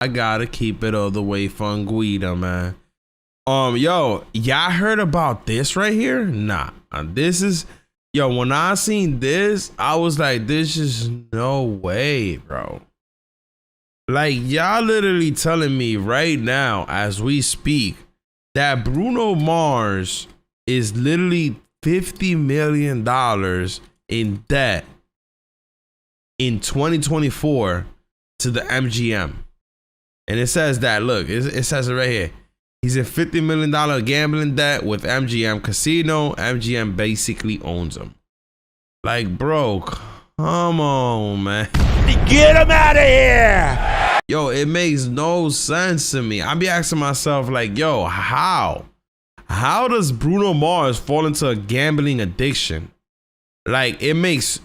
I gotta keep it all the way from Guida, man. Yo, y'all heard about this right here? Nah, this is, yo, when I seen this, I was like, this is no way, bro. Like, y'all literally telling me right now, as we speak, that Bruno Mars is literally $50 million in debt in 2024 to the MGM. And it says that, look, it says it right here. He's in $50 million gambling debt with MGM Casino. MGM basically owns him. Like, bro, come on, man. Get him out of here! Yo, it makes no sense to me. I be asking myself, like, yo, how? How does Bruno Mars fall into a gambling addiction? Like, it makes...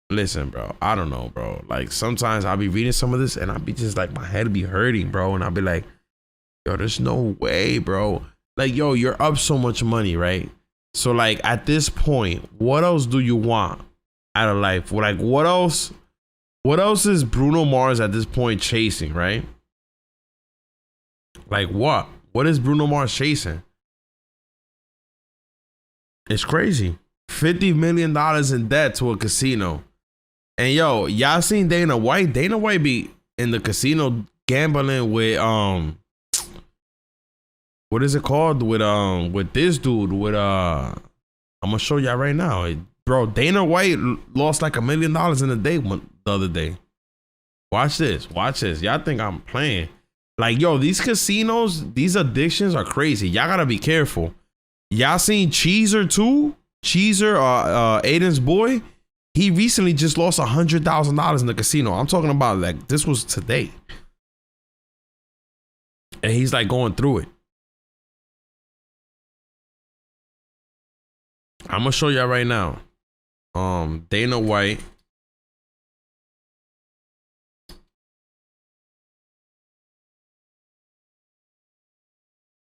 Listen, bro, I don't know, bro. Like, sometimes I'll be reading some of this and I'll be just like, my head be hurting, bro. And I'll be like, yo, there's no way, bro. Like, yo, you're up so much money, right? So, like, at this point, what else do you want out of life? Like, what else is Bruno Mars at this point chasing, right? Like, what? What is Bruno Mars chasing? It's crazy. $50 million in debt to a casino. And yo, y'all seen Dana White? Dana White be in the casino gambling with what is it called? With this dude, with I'm gonna show y'all right now. Bro, Dana White lost like $1 million in a day the other day. Watch this. Watch this. Y'all think I'm playing. Like, yo, these casinos, these addictions are crazy. Y'all gotta be careful. Y'all seen Cheezer too? Cheezer, Aiden's boy, he recently just lost $100,000 in the casino. I'm talking about, like, this was today. And he's like going through it. I'm gonna show y'all right now. Dana White.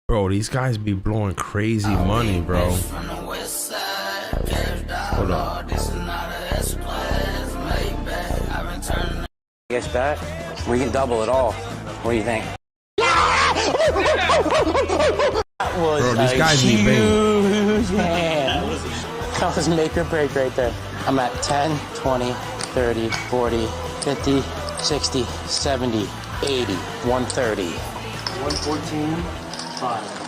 Bro, these guys be blowing crazy money, bro. Hold on. Guess that we can double it all. What do you think? That was bro, these guys be huge hand. That was make or break right there. I'm at 10, 20, 30, 40, 50, 60, 70, 80, 130. 114, 5.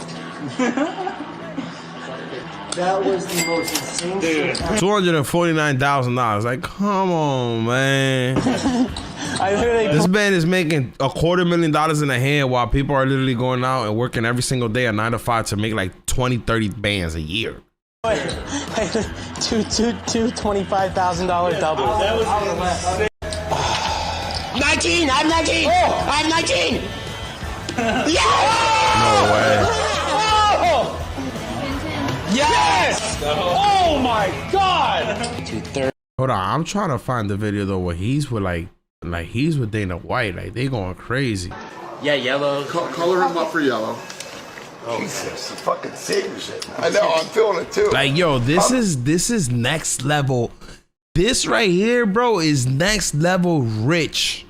That was the most insane shit. $249,000. Like, come on, man. This man is making $250,000 in a hand while people are literally going out and working every single day at 9 to 5 to make like 20, 30 bands a year. Two $25,000 doubles. That was 19! I'm 19! Oh, I'm 19! Yeah! No way. Yes! Oh my God! 230. Hold on, I'm trying to find the video though where he's with like he's with Dana White, like they going crazy. Yeah, yellow. Color him up for yellow. Oh, Jesus, the fucking Savior shit. I know, I'm feeling it too. Like, yo, this is next level. This right here, bro, is next level rich.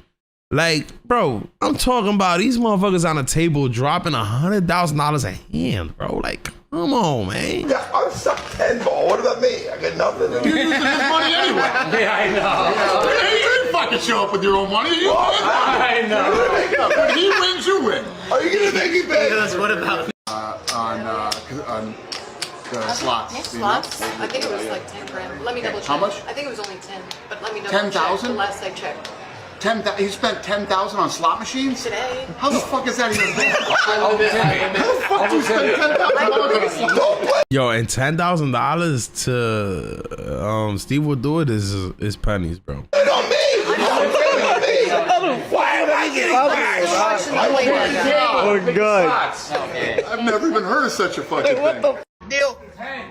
Like, bro, I'm talking about these motherfuckers on the table dropping $100,000 a hand, bro. Like, come on, man. Yeah, I'm stuck 10 ball. What about me? I got nothing. You're using his money anyway. Yeah, I know. You didn't fucking show up with your own money. You I know. When he wins, you win. Are you gonna make me pay? What about? On the slots. Hey, slots? I think it was like 10 grand. Let me double check. How much? I think it was only 10, but let me double 10,000? check. The last I checked. He spent $10,000 on slot machines? Today. How the fuck is that even How the fuck do you spend $10,000 on a slot? Yo, and $10,000 to Steve will do it is pennies, bro. It's on me. Why am I getting paid? We're good. I've never even heard of such a fucking thing. Deal. 10.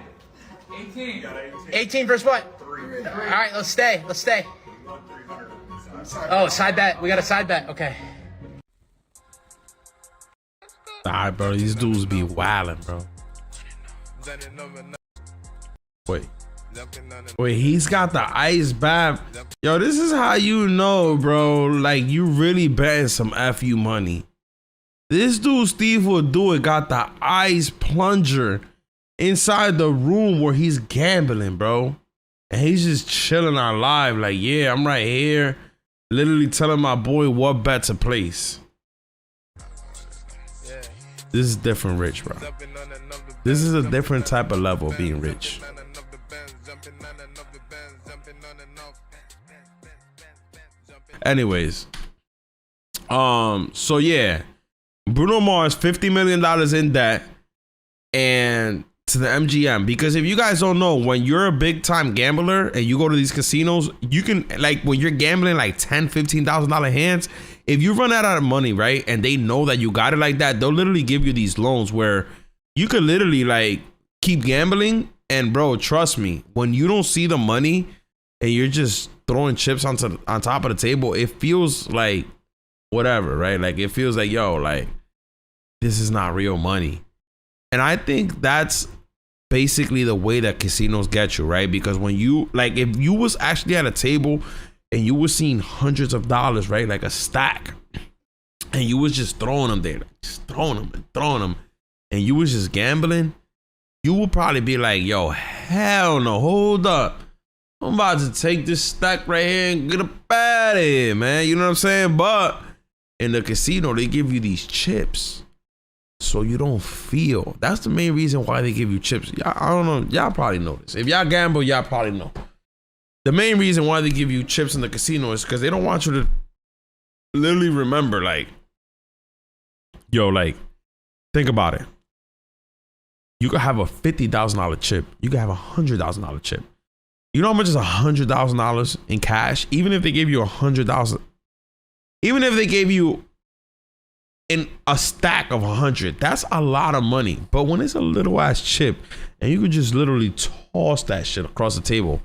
18. 18 versus what? 3. All right, let's stay. Let's stay. Oh, side bet. We got a side bet. Okay. All right, bro. These dudes be wildin', bro. Wait. Wait, he's got the ice bath. Yo, this is how you know, bro. Like, you really betting some FU money. This dude, Steve will do it, got the ice plunger inside the room where he's gambling, bro. And he's just chilling out live. Like, yeah, I'm right here. Literally telling my boy what bet to place. This is different rich, bro. This is a different type of level of being rich. Anyways, so yeah, Bruno Mars, $50 million in debt, and to the MGM. Because if you guys don't know, when you're a big time gambler and you go to these casinos, you can, like, when you're gambling like $10,000-$15,000 hands, if you run out of money, right, and they know that you got it like that, they'll literally give you these loans where you could literally like keep gambling. And bro, trust me, when you don't see the money and you're just throwing chips on top of the table, it feels like whatever, right? Like, it feels like, yo, like, this is not real money. And I think that's basically the way that casinos get you, right? Because when you, like, if you was actually at a table and you was seeing hundreds of dollars, right, like a stack, and you was just throwing them there, like, just throwing them and throwing them, and you was just gambling, you would probably be like, yo, hell no, hold up. I'm about to take this stack right here and get up out of here, man. You know what I'm saying? But in the casino, they give you these chips so you don't feel. That's the main reason why they give you chips. I don't know. Y'all probably know this. If y'all gamble, y'all probably know. The main reason why they give you chips in the casino is because they don't want you to literally remember, like, yo, like, think about it. You could have a $50,000 chip. You could have a $100,000 chip. You know how much is $100,000 in cash? Even if they gave you $100,000, even if they gave you in a stack of 100, that's a lot of money. But when it's a little ass chip and you could just literally toss that shit across the table,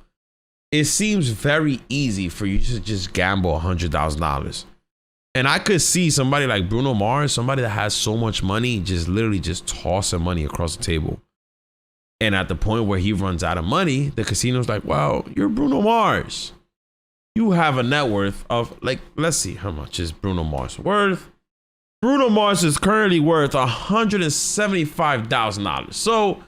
it seems very easy for you to just gamble $100,000. And I could see somebody like Bruno Mars, somebody that has so much money, just literally just tossing money across the table. And at the point where he runs out of money, the casino's like, well, you're Bruno Mars. You have a net worth of, like, let's see, how much is Bruno Mars worth? Bruno Mars is currently worth $175,000. So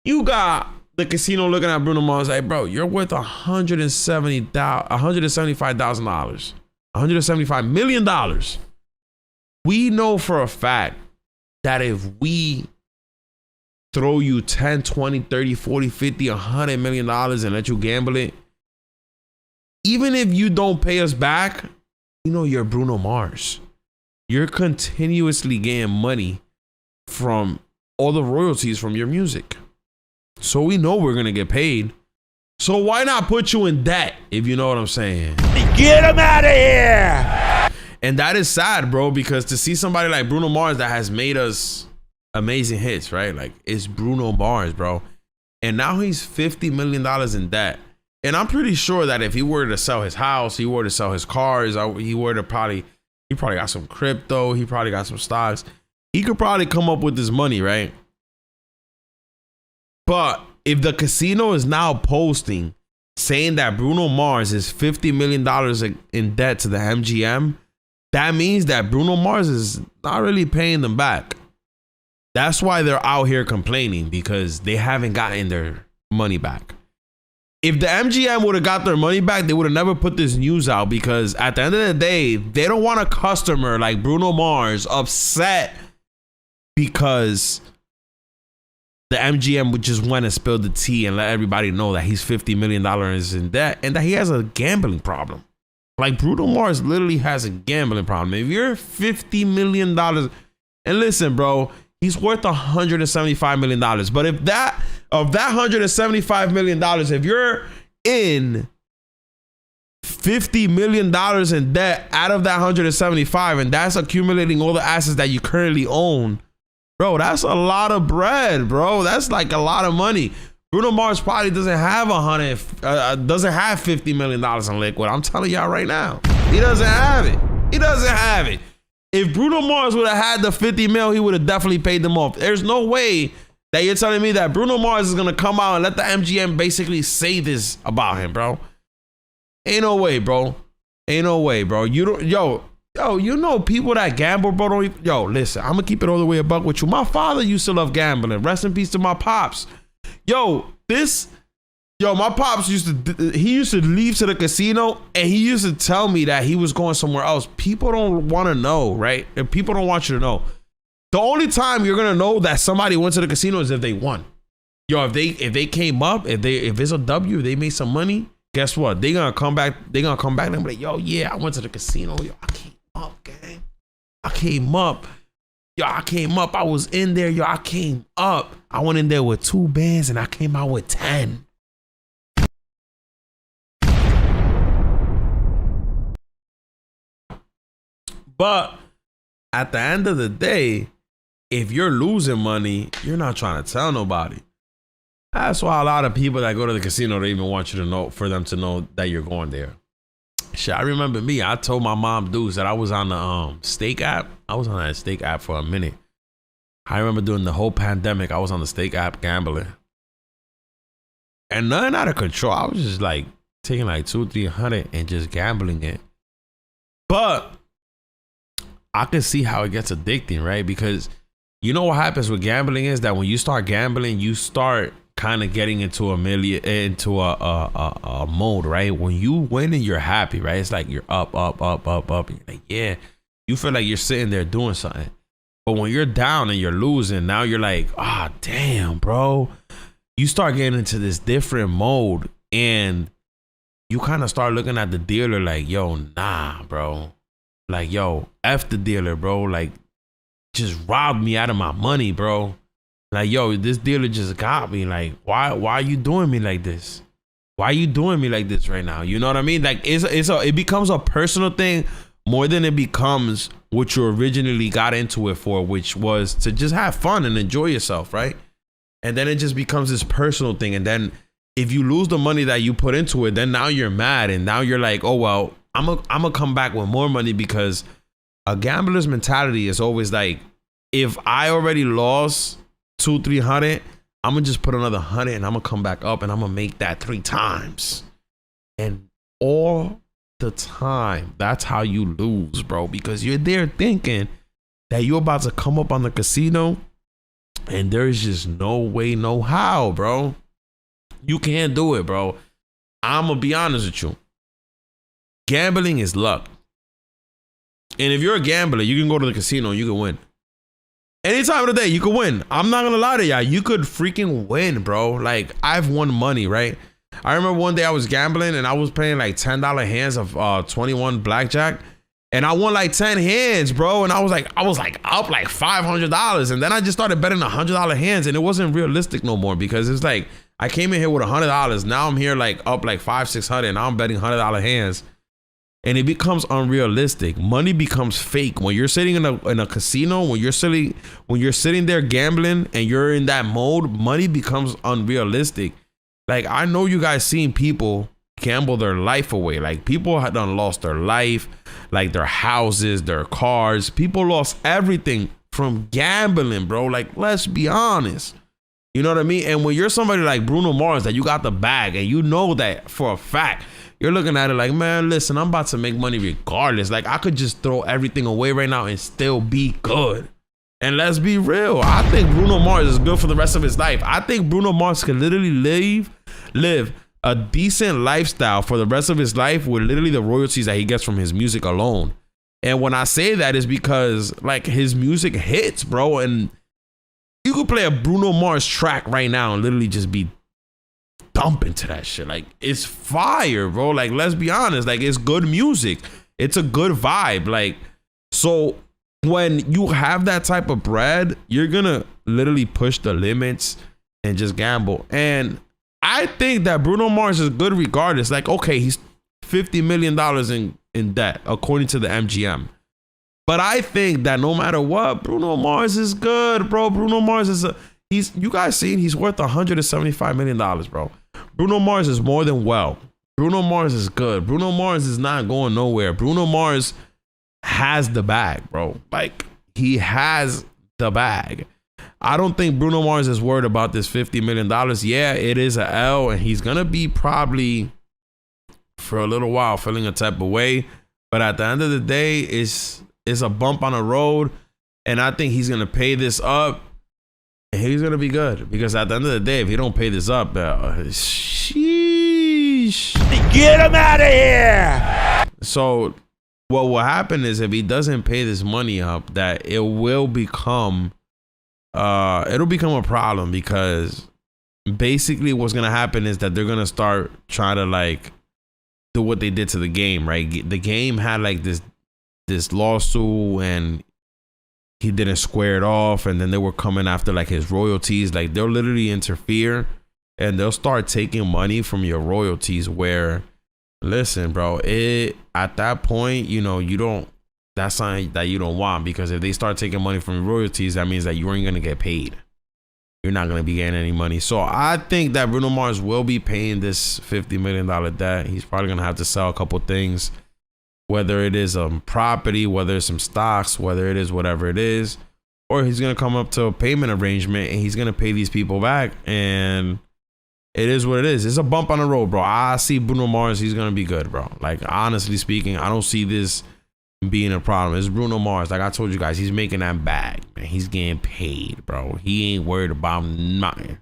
you got the casino looking at Bruno Mars like, bro, you're worth $175,000. $175 million. We know for a fact that if we throw you 10, 20, 30, 40, 50, $100 million and let you gamble it, even if you don't pay us back, you know you're Bruno Mars. You're continuously getting money from all the royalties from your music. So we know we're going to get paid. So why not put you in debt, if you know what I'm saying? Get him out of here! And that is sad, bro, because to see somebody like Bruno Mars that has made us amazing hits, right? Like, it's Bruno Mars, bro. And now he's $50 million in debt. And I'm pretty sure that if he were to sell his house, he were to sell his cars, he probably got some crypto, he probably got some stocks. He could probably come up with this money, right? But if the casino is now posting saying that Bruno Mars is $50 million in debt to the MGM, that means that Bruno Mars is not really paying them back. That's why they're out here complaining, because they haven't gotten their money back. If the MGM would have got their money back, they would have never put this news out, because at the end of the day, they don't want a customer like Bruno Mars upset because the MGM would just want to spill the tea and let everybody know that he's $50 million in debt and that he has a gambling problem. Like, Bruno Mars literally has a gambling problem. If you're $50 million, and listen, bro, he's worth $175 million. But if that $175 million, if you're in $50 million in debt out of that 175, and that's accumulating all the assets that you currently own, bro, that's a lot of bread, bro. That's like a lot of money. Bruno Mars probably doesn't have $50 million in liquid. I'm telling y'all right now, he doesn't have it. He doesn't have it. If Bruno Mars would have had the 50 mil, he would have definitely paid them off. There's no way that you're telling me that Bruno Mars is gonna come out and let the MGM basically say this about him, bro? Ain't no way, bro. Ain't no way, bro. You don't, yo, you know people that gamble, bro. Don't even, yo, listen, I'm gonna keep it all the way a buck with you. My father used to love gambling. Rest in peace to my pops. My pops used to leave to the casino and he used to tell me that he was going somewhere else. People don't want to know, right? And people don't want you to know. The only time you're gonna know that somebody went to the casino is if they won. Yo, if they came up, if it's a W, if they made some money, guess what? They're gonna come back and be like, yo, yeah, I went to the casino. Yo, I came up, gang. I came up. I was in there. Yo, I came up. I went in there with 2 bands and I came out with 10. But at the end of the day, if you're losing money, you're not trying to tell nobody. That's why a lot of people that go to the casino, they even want you to know, for them to know that you're going there. Shit, I remember me. I told my mom dudes that I was on the Stake app. I was on that Stake app for a minute. I remember during the whole pandemic, I was on the Stake app gambling. And nothing out of control. I was just like taking like $200-300 and just gambling it. But I can see how it gets addicting, right? Because you know what happens with gambling is that when you start gambling, you start kind of getting into a mode, right? When you win and you're happy, right? It's like you're up. And you're like, yeah, you feel like you're sitting there doing something. But when you're down and you're losing, now you're like, damn, bro. You start getting into this different mode and you kind of start looking at the dealer like, yo, nah, bro. Like, yo, F the dealer, bro. Like, just robbed me out of my money, bro. Like, yo, this dealer just got me. Like, why are you doing me like this? Why are you doing me like this right now? You know what I mean? Like, it becomes a personal thing more than it becomes what you originally got into it for, which was to just have fun and enjoy yourself, right? And then it just becomes this personal thing. And then if you lose the money that you put into it, then now you're mad. And now you're like, oh, well, I'm gonna come back with more money, because a gambler's mentality is always like, if I already lost $200-300, I'm gonna just put another 100 and I'm gonna come back up and I'm gonna make that 3 times. And all the time, that's how you lose, bro, because you're there thinking that you're about to come up on the casino and there's just no way, no how, bro. You can't do it, bro. I'm gonna be honest with you. Gambling is luck. And if you're a gambler, you can go to the casino and you can win. Any time of the day, you can win. I'm not gonna lie to y'all. You could freaking win, bro. Like, I've won money, right? I remember one day I was gambling and I was playing like $10 hands of 21 blackjack. And I won like 10 hands, bro. And I was like up like $500. And then I just started betting $100 hands. And it wasn't realistic no more, because it's like, I came in here with $100. Now I'm here like up like $500-600. And now I'm betting $100 hands. And it becomes unrealistic. Money becomes fake. When you're sitting in a casino, when you're sitting there gambling and you're in that mode, money becomes unrealistic. Like, I know you guys seen people gamble their life away. Like, people had done lost their life, like their houses, their cars. People lost everything from gambling, bro. Like, let's be honest. You know what I mean? And when you're somebody like Bruno Mars, that you got the bag and you know that for a fact, you're looking at it like, man, listen, I'm about to make money regardless. Like, I could just throw everything away right now and still be good. And let's be real. I think Bruno Mars is good for the rest of his life. I think Bruno Mars can literally live a decent lifestyle for the rest of his life with literally the royalties that he gets from his music alone. And when I say that is because, like, his music hits, bro. And you could play a Bruno Mars track right now and literally just be dumping to that shit. Like, it's fire, bro. Like, let's be honest. Like, it's good music. It's a good vibe. Like, so when you have that type of bread, you're gonna literally push the limits and just gamble. And I think that Bruno Mars is good regardless. Like, okay, he's $50 million in debt, according to the MGM. But I think that no matter what, Bruno Mars is good, bro. Bruno Mars is you guys seen, he's worth $175 million, bro. Bruno Mars is more than well. Bruno Mars is good. Bruno Mars is not going nowhere. Bruno Mars has the bag, bro. Like, he has the bag. I don't think Bruno Mars is worried about this $50 million. Yeah, it is a L, and he's gonna be probably for a little while feeling a type of way. But at the end of the day, it's a bump on the road, and I think he's gonna pay this up, and he's gonna be good. Because at the end of the day, if he don't pay this up, sheesh. Get him out of here! So what will happen is if he doesn't pay this money up, that it will become it'll become a problem, because basically what's gonna happen is that they're gonna start trying to like do what they did to the game, right? The game had like this lawsuit, and he didn't square it off, and then they were coming after like his royalties. Like they'll literally interfere, and they'll start taking money from your royalties. Where, listen, bro, at that point, you know, that's something that you don't want, because if they start taking money from your royalties, that means that you ain't gonna get paid. You're not gonna be getting any money. So I think that Bruno Mars will be paying this $50 million debt. He's probably gonna have to sell a couple things, whether it is property, whether it's some stocks, whether it is whatever it is, or he's gonna come up to a payment arrangement and he's gonna pay these people back. And it is what it is. It's a bump on the road, bro. I see Bruno Mars. He's gonna be good, bro. Like, honestly speaking, I don't see this being a problem. It's Bruno Mars. Like I told you guys, he's making that bag, man. He's getting paid, bro. He ain't worried about nothing.